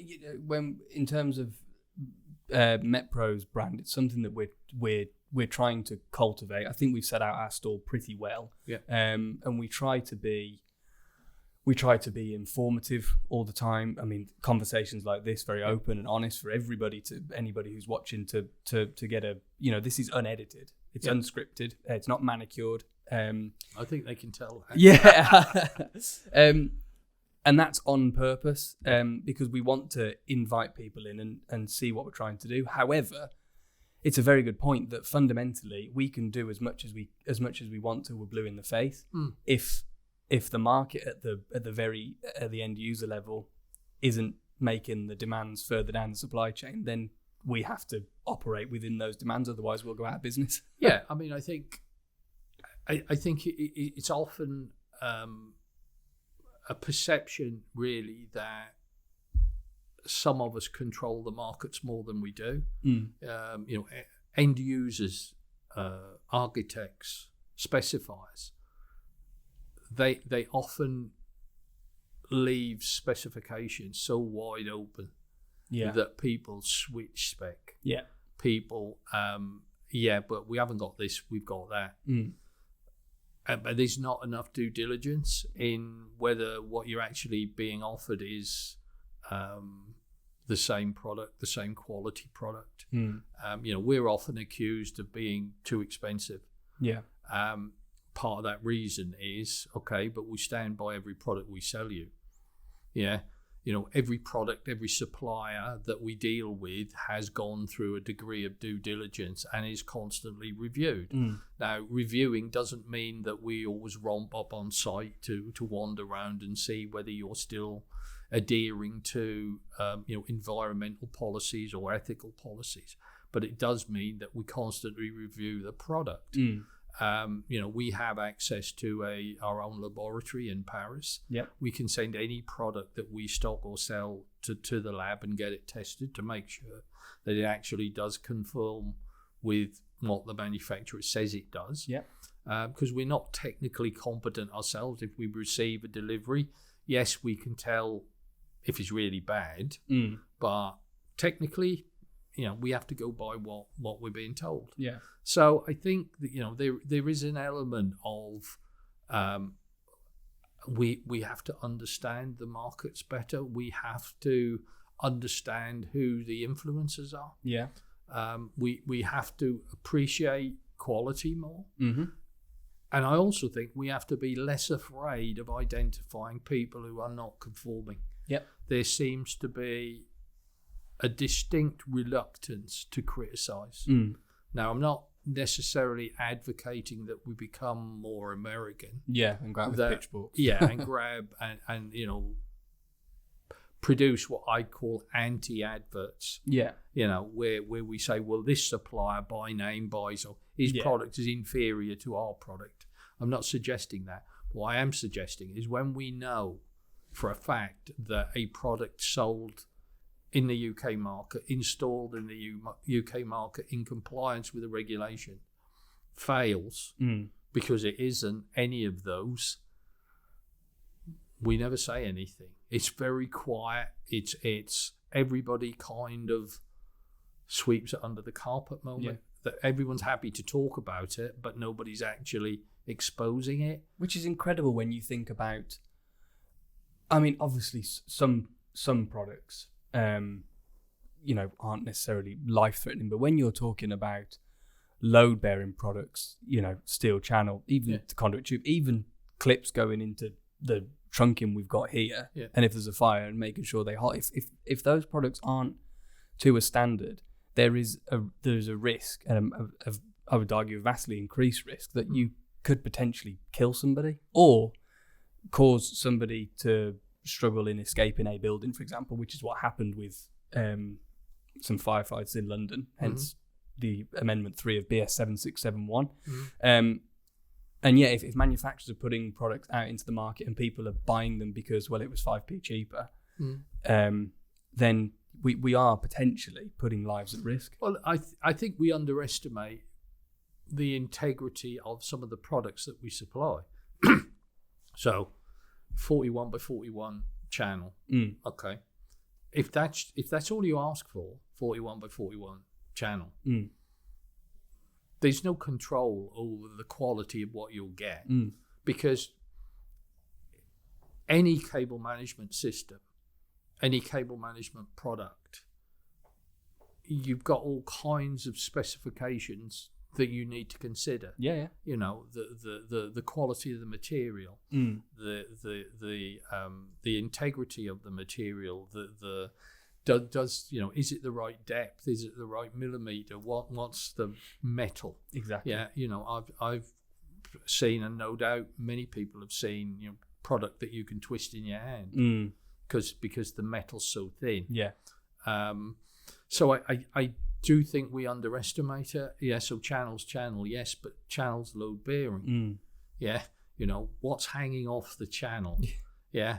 when in terms of Metpro's brand, it's something that we're trying to cultivate. I think we've set out our stall pretty well. Yeah. And we try to be informative all the time. I mean, conversations like this, very open and honest for everybody, to anybody who's watching, to get a, this is unedited. It's unscripted. It's not manicured. I think they can tell that. Yeah. And that's on purpose, because we want to invite people in and see what we're trying to do. However, it's a very good point that fundamentally we can do as much as we want to. We're blue in the face. If the market at the end user level isn't making the demands further down the supply chain, then we have to operate within those demands. Otherwise, we'll go out of business. Yeah, I mean, I think it's often a perception, really, that some of us control the markets more than we do. End users, architects, specifiers, they often leave specifications so wide open that people switch spec. Yeah. People, but we haven't got this, we've got that. But there's not enough due diligence in whether what you're actually being offered is the same product, the same quality product. We're often accused of being too expensive. Yeah. Part of that reason is, okay, but we stand by every product we sell you. Yeah. Every product, every supplier that we deal with has gone through a degree of due diligence and is constantly reviewed. Now, reviewing doesn't mean that we always romp up on site to wander around and see whether you're still adhering to environmental policies or ethical policies. But it does mean that we constantly review the product. We have access to our own laboratory in Paris. Yep. We can send any product that we stock or sell to the lab and get it tested to make sure that it actually does conform with what the manufacturer says it does. Yeah. Because we're not technically competent ourselves. If we receive a delivery, yes, we can tell if it's really bad, but technically, we have to go by what we're being told. Yeah. So I think that there is an element of we have to understand the markets better. We have to understand who the influencers are. Yeah. We have to appreciate quality more. Mm-hmm. And I also think we have to be less afraid of identifying people who are not conforming. Yep. There seems to be a distinct reluctance to criticise. Now, I'm not necessarily advocating that we become more American. Yeah, and grab the pitchforks. Yeah, and grab and produce what I call anti-adverts. Yeah. Where we say, well, this supplier by name buys, or his product is inferior to our product. I'm not suggesting that. What I am suggesting is when we know for a fact that a product sold in the UK market, installed in the UK market in compliance with the regulation, fails because it isn't any of those, we never say anything. It's very quiet. It's everybody kind of sweeps it under the carpet moment. That everyone's happy to talk about it, but nobody's actually exposing it. Which is incredible when you think about, I mean, obviously some products aren't necessarily life-threatening, but when you're talking about load-bearing products, steel channel, even the conduit tube, even clips going into the trunking we've got here, and if there's a fire, and making sure they're hot, if those products aren't to a standard, there's a risk, and I would argue a vastly increased risk, that you could potentially kill somebody or cause somebody to struggle in escaping a building, for example, which is what happened with some firefights in London, hence the Amendment 3 of BS 7671. And yeah, if manufacturers are putting products out into the market and people are buying them because, well, it was 5p cheaper, then we are potentially putting lives at risk. Well, I think we underestimate the integrity of some of the products that we supply. So 41 by 41 channel. Okay. If that's all you ask for, 41 by 41 channel, there's no control over the quality of what you'll get, because any cable management system, any cable management product, you've got all kinds of specifications that you need to consider. Yeah. You know, the quality of the material, the integrity of the material, does you know, is it the right depth? Is it the right millimeter? What's the metal? Exactly. Yeah, you know, I've seen, and no doubt many people have seen, you know, product that you can twist in your hand because the metal's so thin. Yeah. So I do think we underestimate it. Yeah, so channel, yes, but channel's load bearing. Yeah, you know, what's hanging off the channel. Yeah.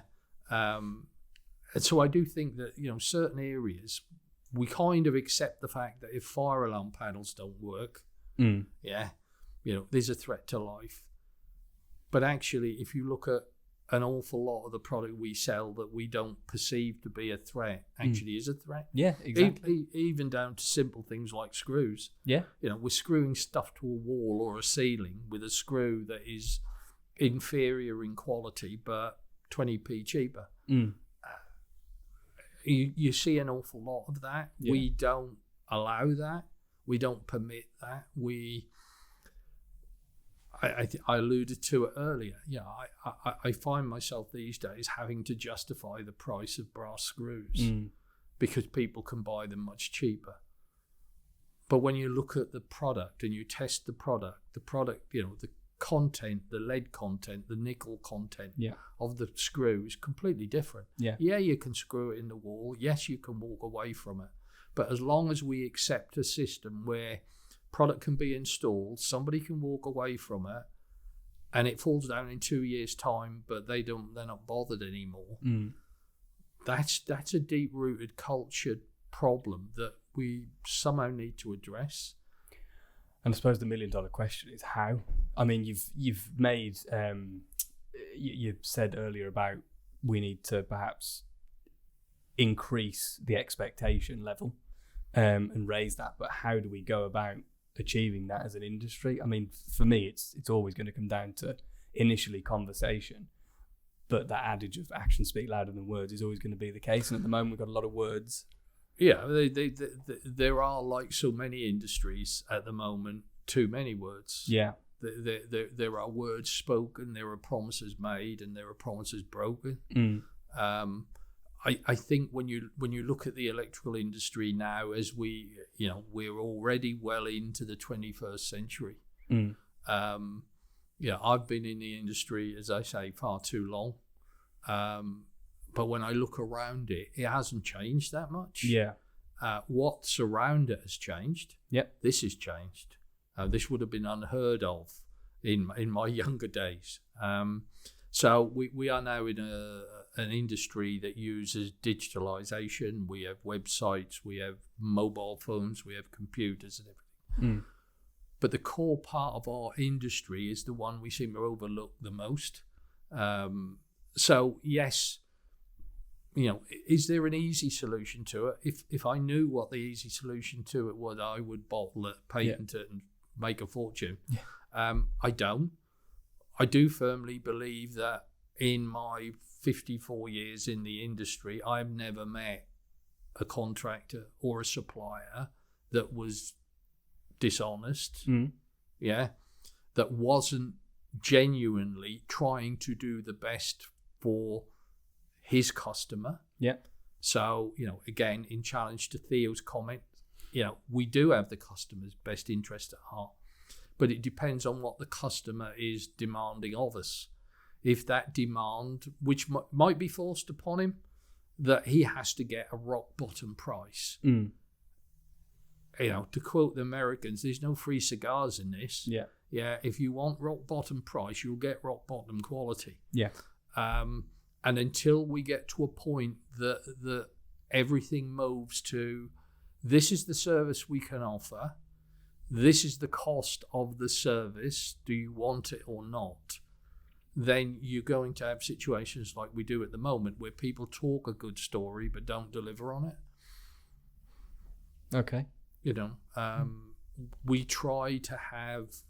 And so I do think that, you know, certain areas, we kind of accept the fact that if fire alarm panels don't work, yeah, you know, there's a threat to life. But actually, if you look at an awful lot of the product we sell that we don't perceive to be a threat actually is a threat. Yeah, exactly. Even down to simple things like screws. Yeah. You know, we're screwing stuff to a wall or a ceiling with a screw that is inferior in quality but 20p cheaper. You see an awful lot of that. Yeah. We don't allow that. We don't permit that. I alluded to it earlier. Yeah, I find myself these days having to justify the price of brass screws because people can buy them much cheaper. But when you look at the product and you test the product, you know, the content, the lead content, the nickel content of the screw is completely different. Yeah, you can screw it in the wall. Yes, you can walk away from it. But as long as we accept a system where product can be installed, somebody can walk away from it, and it falls down in 2 years' time, but they're not bothered anymore. That's a deep-rooted culture problem that we somehow need to address. And I suppose the $1 million question is how. I mean, you've made you said earlier about we need to perhaps increase the expectation level and raise that, but how do we go about achieving that as an industry? I mean, for me, it's always going to come down to initially conversation, but that adage of actions speak louder than words is always going to be the case. And at the moment, we've got a lot of words. Yeah, there are, like so many industries at the moment, too many words. Yeah, there are words spoken, there are promises made, and there are promises broken. I think when you look at the electrical industry now, as we're already well into the 21st century. I've been in the industry, as I say, far too long. But when I look around it, it hasn't changed that much. Yeah. What's around it has changed. Yeah. This has changed. This would have been unheard of in my younger days. So we are now in an industry that uses digitalization. We have websites, we have mobile phones, we have computers and everything. But the core part of our industry is the one we seem to overlook the most. So yes, you know, is there an easy solution to it? If I knew what the easy solution to it was, I would bottle it, patent it, and make a fortune. I don't. I do firmly believe that in my 54 years in the industry, I've never met a contractor or a supplier that was dishonest, that wasn't genuinely trying to do the best for his customer. Yeah. So, you know, again, in challenge to Theo's comment, you know, we do have the customer's best interest at heart, but it depends on what the customer is demanding of us. If that demand, which might be forced upon him, that he has to get a rock bottom price, to quote the Americans, there's no free cigars in this. Yeah. Yeah. If you want rock bottom price, you'll get rock bottom quality. Yeah. And until we get to a point that everything moves to, this is the service we can offer, this is the cost of the service, do you want it or not? Then you're going to have situations like we do at the moment where people talk a good story but don't deliver on it. Okay. We try to have,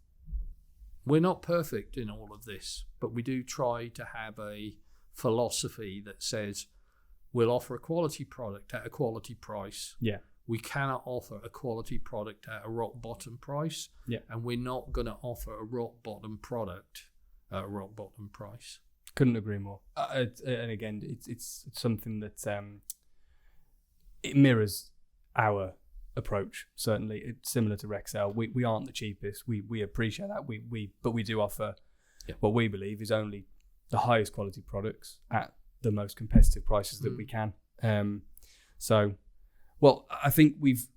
we're not perfect in all of this, but we do try to have a philosophy that says we'll offer a quality product at a quality price. Yeah. We cannot offer a quality product at a rock bottom price. Yeah. And we're not going to offer a rock bottom product at a rock bottom price. Couldn't agree more. And again, it's something that it mirrors our approach. Certainly, it's similar to Rexel. We aren't the cheapest. We appreciate that. But we do offer what we believe is only the highest quality products at the most competitive prices that we can. So, well, I think we've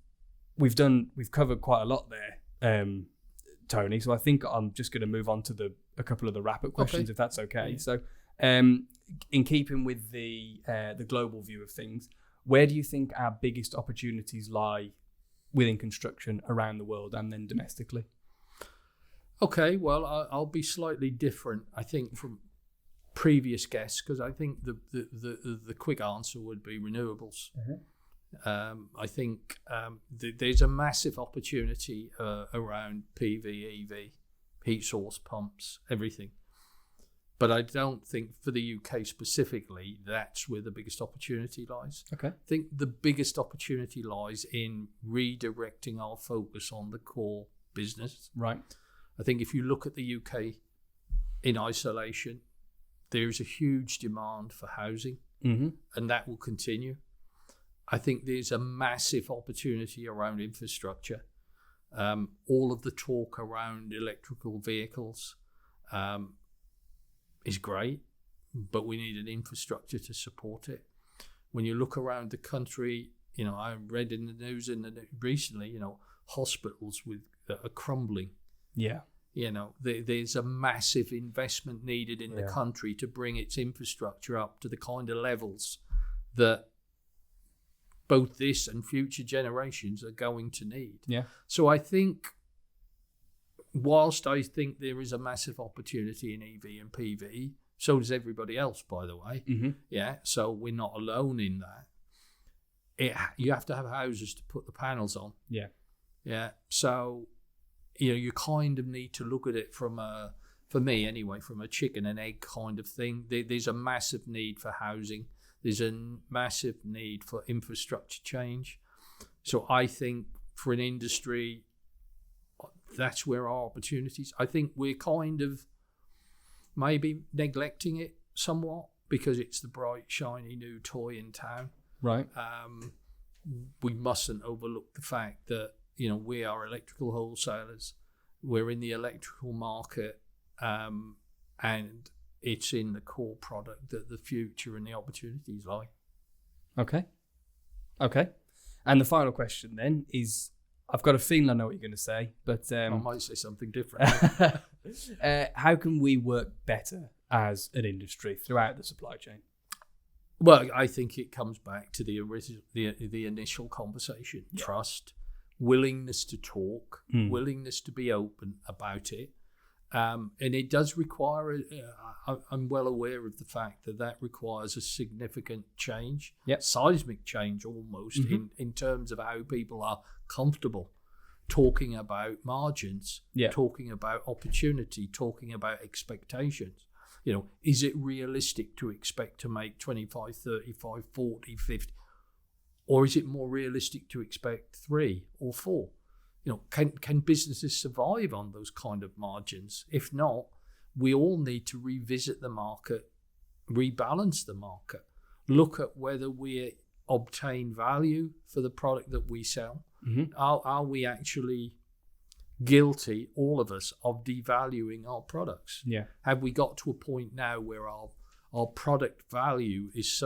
covered quite a lot there, Tony. So I think I'm just going to move on to a couple of the wrap-up questions, if that's okay. Yeah. So, in keeping with the global view of things, where do you think our biggest opportunities lie within construction around the world and then domestically? Okay, well, I'll be slightly different, I think, from previous guests, because I think the quick answer would be renewables. I think there's a massive opportunity around PV, EV, heat source pumps, everything. But I don't think for the UK specifically, that's where the biggest opportunity lies. Okay. I think the biggest opportunity lies in redirecting our focus on the core business. Right. I think if you look at the UK in isolation, there's a huge demand for housing, and that will continue. I think there's a massive opportunity around infrastructure. All of the talk around electrical vehicles is great, but we need an infrastructure to support it. When you look around the country, I read in the news recently, hospitals that are crumbling. Yeah. There's a massive investment needed in the country to bring its infrastructure up to the kind of levels that both this and future generations are going to need. Yeah. So I think, whilst I think there is a massive opportunity in EV and PV, so does everybody else, by the way. Yeah. So we're not alone in that. You have to have houses to put the panels on. Yeah. Yeah. So, you kind of need to look at it from for me anyway, from a chicken and egg kind of thing. There's a massive need for housing. There's a massive need for infrastructure change. So I think for an industry, that's where our opportunities. I think we're kind of maybe neglecting it somewhat because it's the bright, shiny new toy in town. Right. We mustn't overlook the fact that, we are electrical wholesalers. We're in the electrical market, and it's in the core product that the future and the opportunities lie. Okay. And the final question then is, I've got a feeling I know what you're going to say, but I might say something different. How can we work better as an industry throughout the supply chain? Well, I think it comes back to the initial conversation. Yeah. Trust, willingness to talk, willingness to be open about it. And it does require, I'm well aware of the fact that requires a significant change, seismic change almost, in terms of how people are comfortable talking about margins, talking about opportunity, talking about expectations. Is it realistic to expect to make 25, 35, 40, 50? Or is it more realistic to expect 3 or 4? Can businesses survive on those kind of margins? If not, we all need to revisit the market, rebalance the market, look at whether we obtain value for the product that we sell. Are we actually guilty, all of us, of devaluing our products? Yeah. Have we got to a point now where our product value is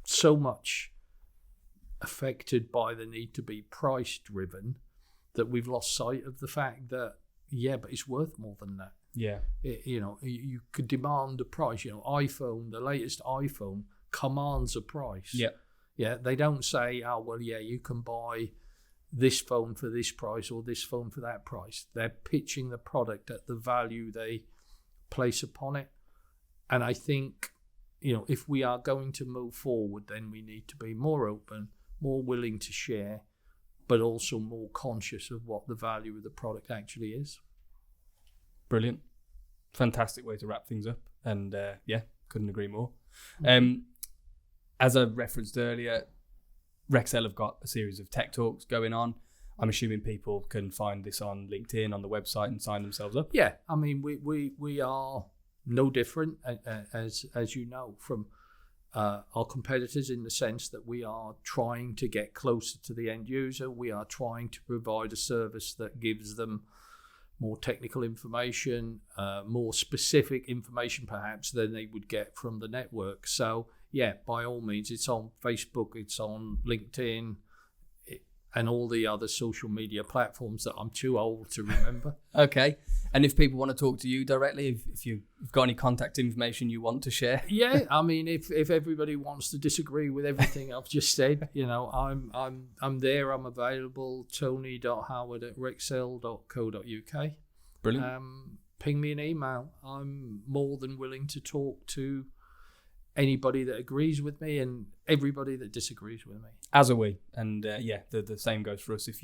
so much affected by the need to be price driven that we've lost sight of the fact that, but it's worth more than that. Yeah. You could demand a price. iPhone, the latest iPhone commands a price. Yeah. Yeah. They don't say, you can buy this phone for this price or this phone for that price. They're pitching the product at the value they place upon it. And I think, if we are going to move forward, then we need to be more open, more willing to share, but also more conscious of what the value of the product actually is. Brilliant. Fantastic way to wrap things up. And couldn't agree more. As I referenced earlier, Rexel have got a series of tech talks going on. I'm assuming people can find this on LinkedIn, on the website, and sign themselves up. Yeah, I mean, we are no different, as you know, from our competitors, in the sense that we are trying to get closer to the end user. We are trying to provide a service that gives them more technical information, more specific information perhaps than they would get from the network. So by all means, it's on Facebook, it's on LinkedIn, and all the other social media platforms that I'm too old to remember. Okay. And if people want to talk to you directly, if you've got any contact information you want to share? Yeah, I mean, if everybody wants to disagree with everything I've just said, I'm there, I'm available. tony.howard@rexel.co.uk. Brilliant. Ping me an email. I'm more than willing to talk to anybody that agrees with me and everybody that disagrees with me. As are we. And the same goes for us. If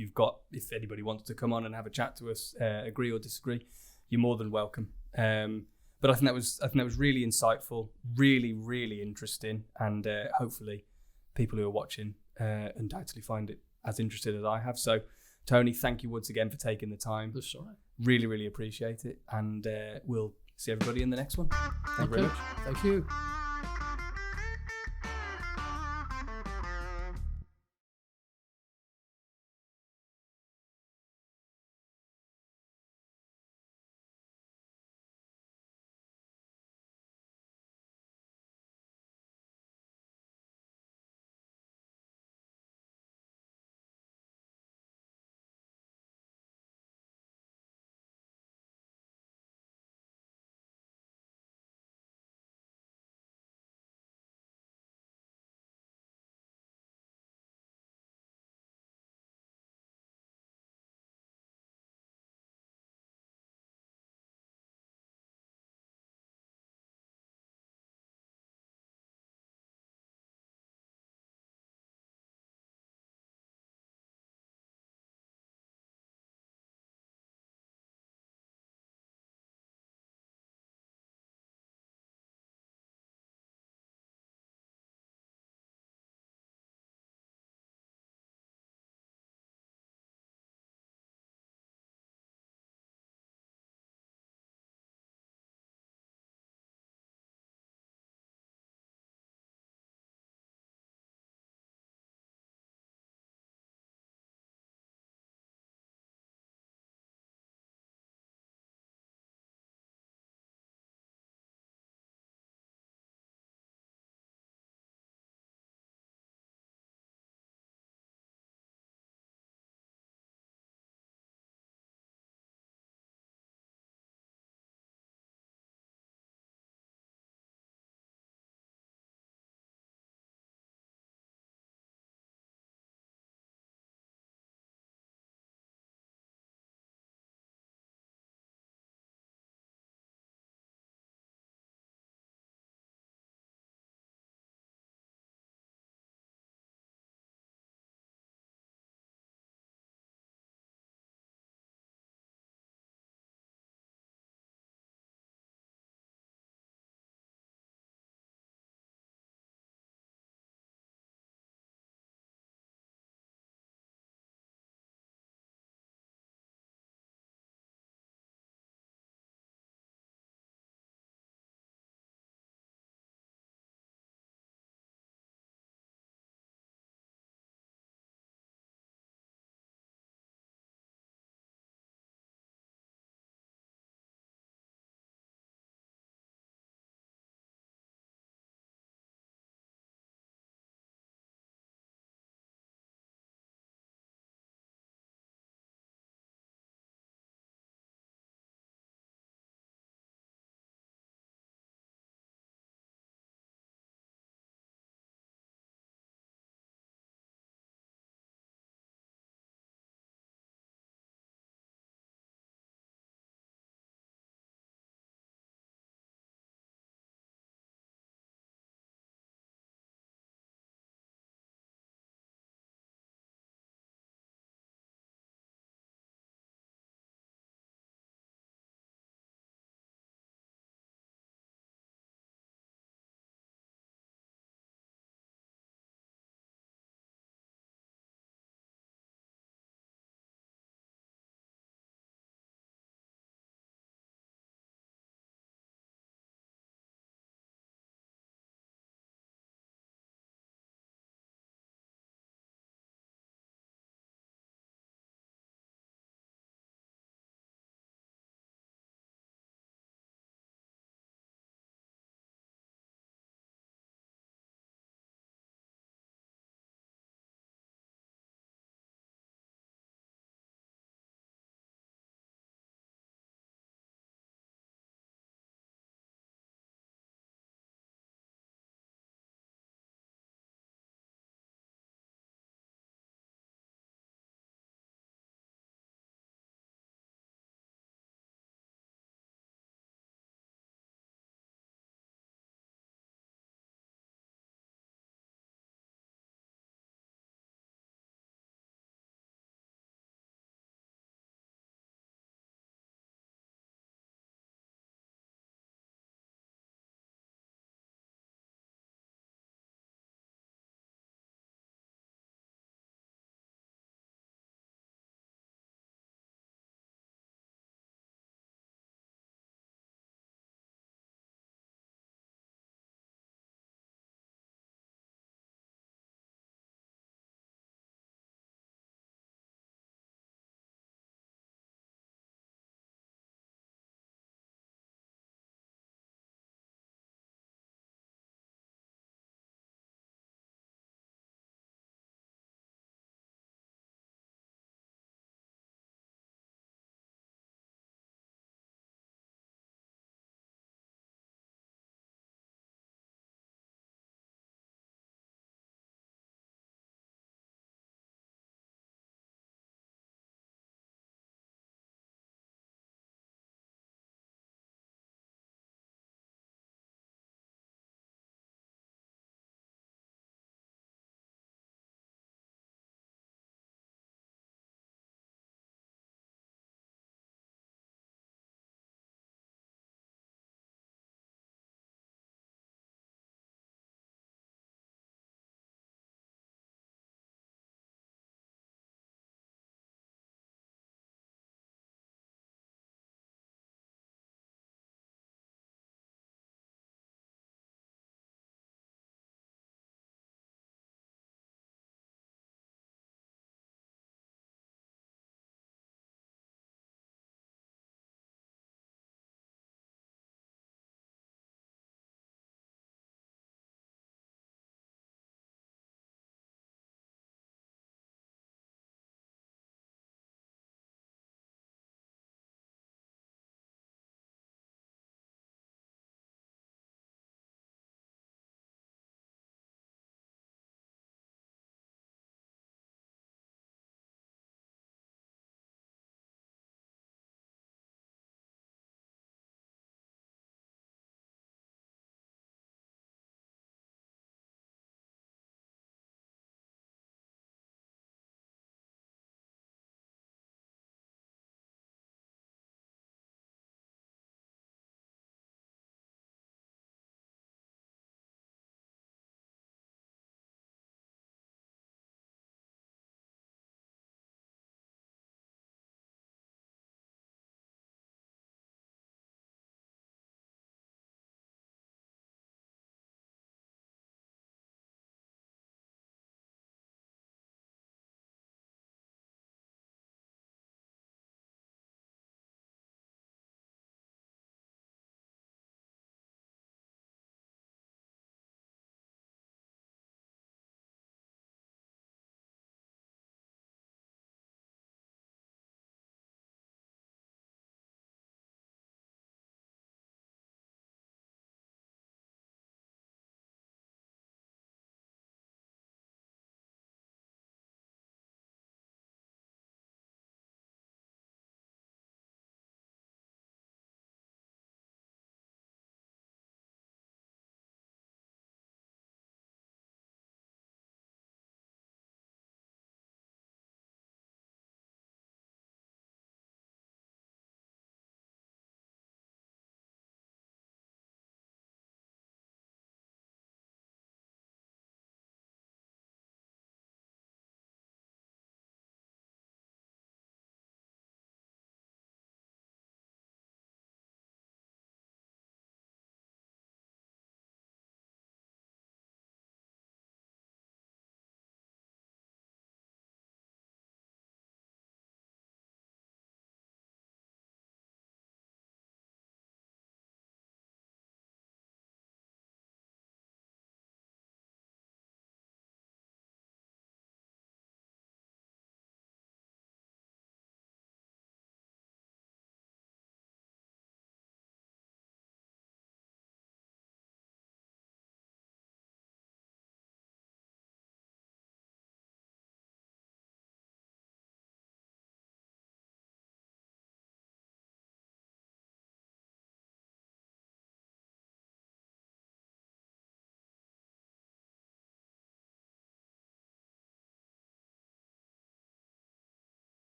anybody wants to come on and have a chat to us, agree or disagree, you're more than welcome. But I think that was really insightful, really, really interesting, and hopefully people who are watching undoubtedly find it as interested as I have. So, Tony, thank you once again for taking the time. That's all right. Really, really appreciate it, and we'll see everybody in the next one. Thank you very much. Thank you.